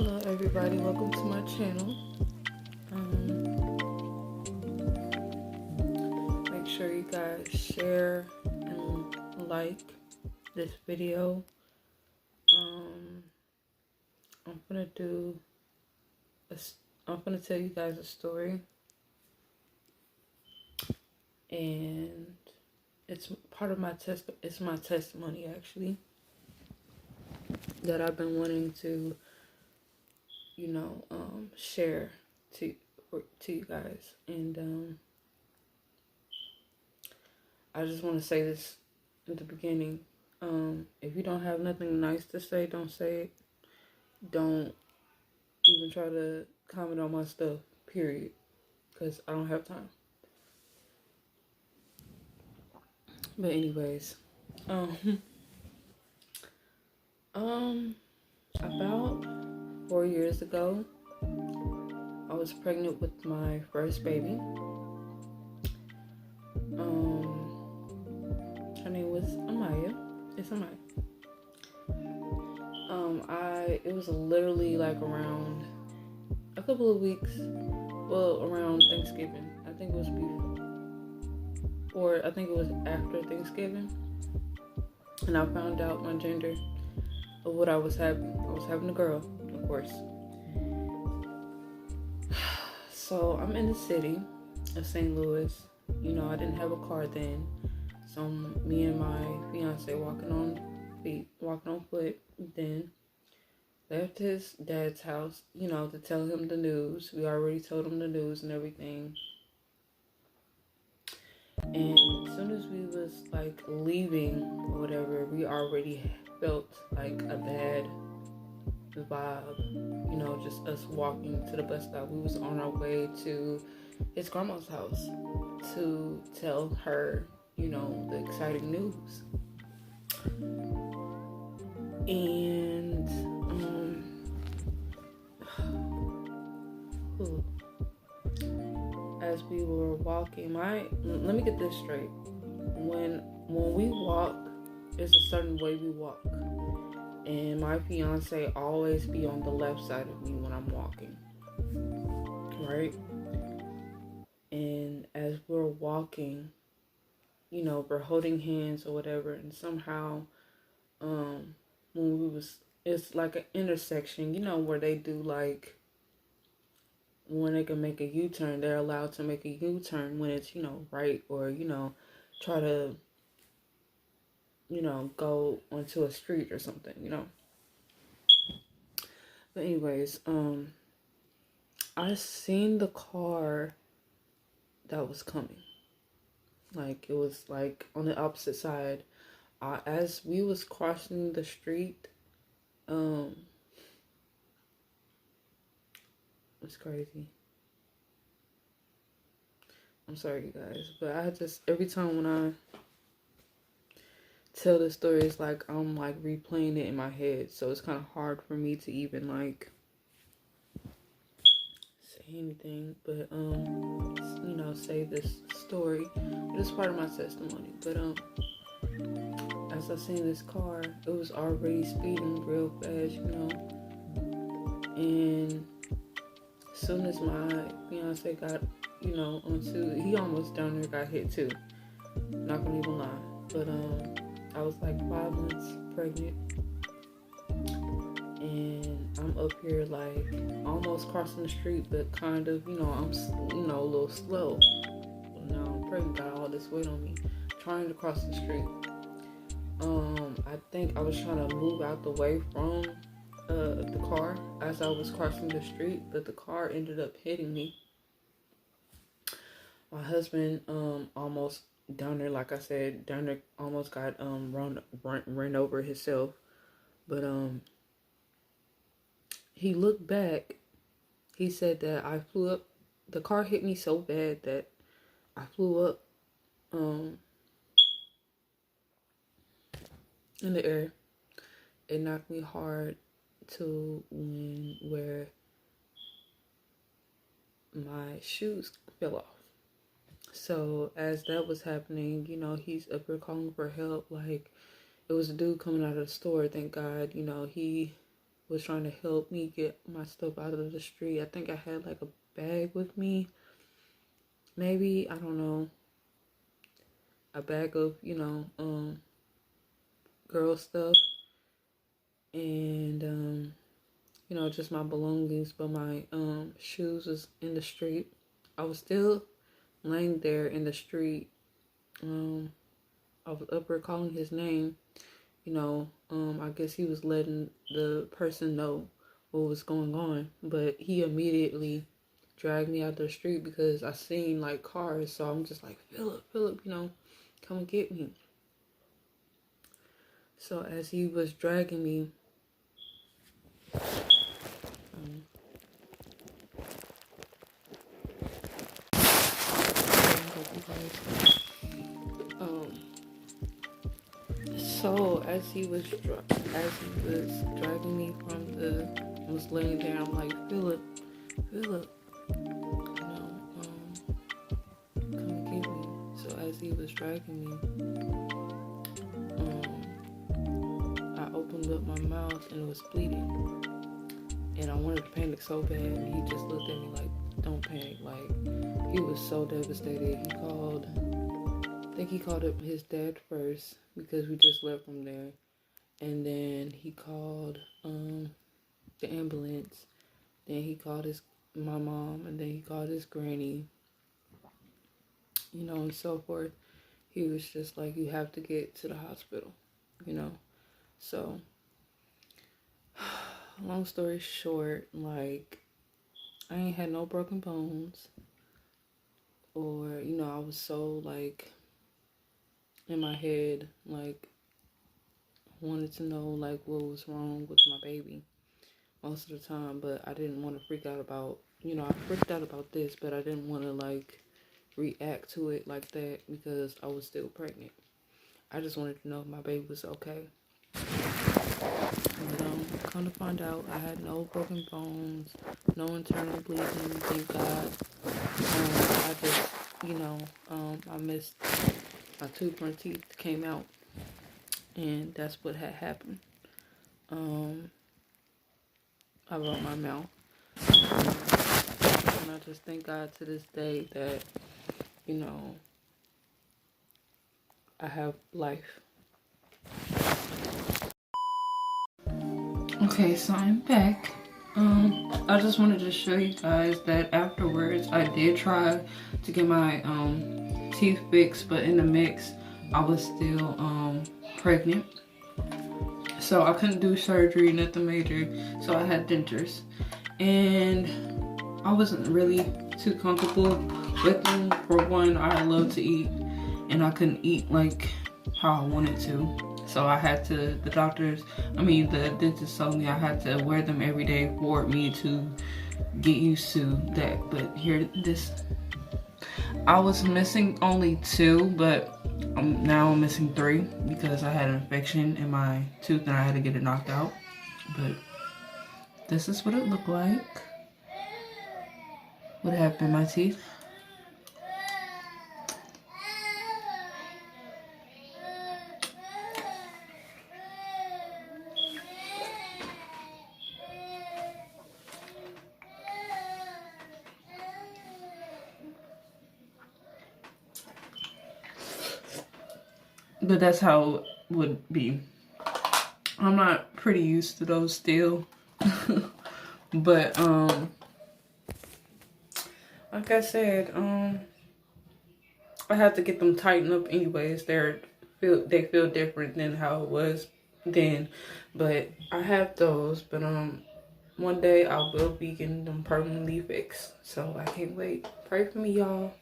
Hello, everybody. Welcome to my channel. Make sure you guys share and like this video. I'm gonna do. I'm gonna tell you guys a story, and it's part of my It's my testimony, actually, that I've been wanting to, share to you guys, and I just want to say this at the beginning. If you don't have nothing nice to say, don't say it. Don't even try to comment on my stuff, period. Because I don't have time. But anyways, um, about 4 years ago, I was pregnant with my first baby. Her name was Amaya. It's Amaya. It was literally like around a couple of weeks, around Thanksgiving. I think it was or I think it was after Thanksgiving, and I found out my gender of what I was having. I was having a girl, of course. So I'm in the city of St. Louis. I didn't have a car then, so me and my fiance walking on foot. Then left his dad's house, to tell him the news. We already told him the news and everything. And as soon as we was like leaving or whatever, we already felt like a bad vibe. Just us walking to the bus stop. We was on our way to his grandma's house to tell her, the exciting news. And as we were walking, let me get this straight. When we walk, there's a certain way we walk, and my fiance always be on the left side of me when I'm walking, right? And as we're walking, we're holding hands or whatever, and somehow, it's like an intersection, where they do like, when they can make a U-turn, they're allowed to make a U-turn when it's, right, or, try to, go onto a street or something, But anyways, I seen the car that was coming. Like, it was like on the opposite side. As we was crossing the street, it's crazy. I'm sorry, you guys, but every time when I tell this story, it's like I'm like replaying it in my head, so it's kind of hard for me to even like say anything, but say this story. But it's part of my testimony. But as I seen this car, it was already speeding real fast, and as soon as my fiance got, onto, he almost down there got hit too. Not gonna even lie, but I was like 5 months pregnant, and I'm up here like almost crossing the street, but kind of, I'm, a little slow. But now I'm pregnant, got all this weight on me, trying to cross the street. I think I was trying to move out the way from the car as I was crossing the street, but the car ended up hitting me. My husband almost down there, like I said, down there almost got ran over himself, but he looked back. He said that I flew up. The car hit me so bad that I flew up in the air. It knocked me hard to where my shoes fell off. So as that was happening, he's up here calling for help. Like, it was a dude coming out of the store. Thank God, he was trying to help me get my stuff out of the street. I think I had like a bag with me. Maybe, I don't know, a bag of, girl stuff. And, just my belongings, but my shoes was in the street. I was still laying there in the street. I was up there calling his name. I guess he was letting the person know what was going on, but he immediately dragged me out the street because I seen like cars, so I'm just like, Philip, come and get me. So as he was dragging me, so as he was dragging me I was laying there. I'm like, Philip, come and get me. So as he was dragging me, I opened up my mouth and it was bleeding. And I wanted to panic so bad, and he just looked at me like, don't panic. Like, he was so devastated. I think he called up his dad first because we just left from there. And then he called the ambulance. Then he called my mom, and then he called his granny, and so forth. He was just like, you have to get to the hospital, So, long story short, like, I ain't had no broken bones. Or, I was so, like, in my head, like, wanted to know, like, what was wrong with my baby most of the time. But I didn't want to freak out about, I freaked out about this, but I didn't want to, like, react to it like that because I was still pregnant. I just wanted to know if my baby was okay. Come to find out, I had no broken bones, no internal bleeding, thank God. I just, I missed my two front teeth came out, and that's what had happened. I broke my mouth, and I just thank God to this day that, I have life. Okay, so I'm back. I just wanted to show you guys that afterwards I did try to get my teeth fixed, but in the mix I was still pregnant. So I couldn't do surgery, nothing major, so I had dentures. And I wasn't really too comfortable with them. For one, I love to eat, and I couldn't eat like how I wanted to. So I had to, the dentist told me I had to wear them every day for me to get used to that. But I was missing only 2, but now I'm missing 3 because I had an infection in my tooth and I had to get it knocked out. But this is what it looked like. What happened in my teeth? But that's how it would be. I'm not pretty used to those still. But like I said, I have to get them tightened up anyways. They feel different than how it was then. But I have those, but one day I will be getting them permanently fixed. So I can't wait. Pray for me, y'all.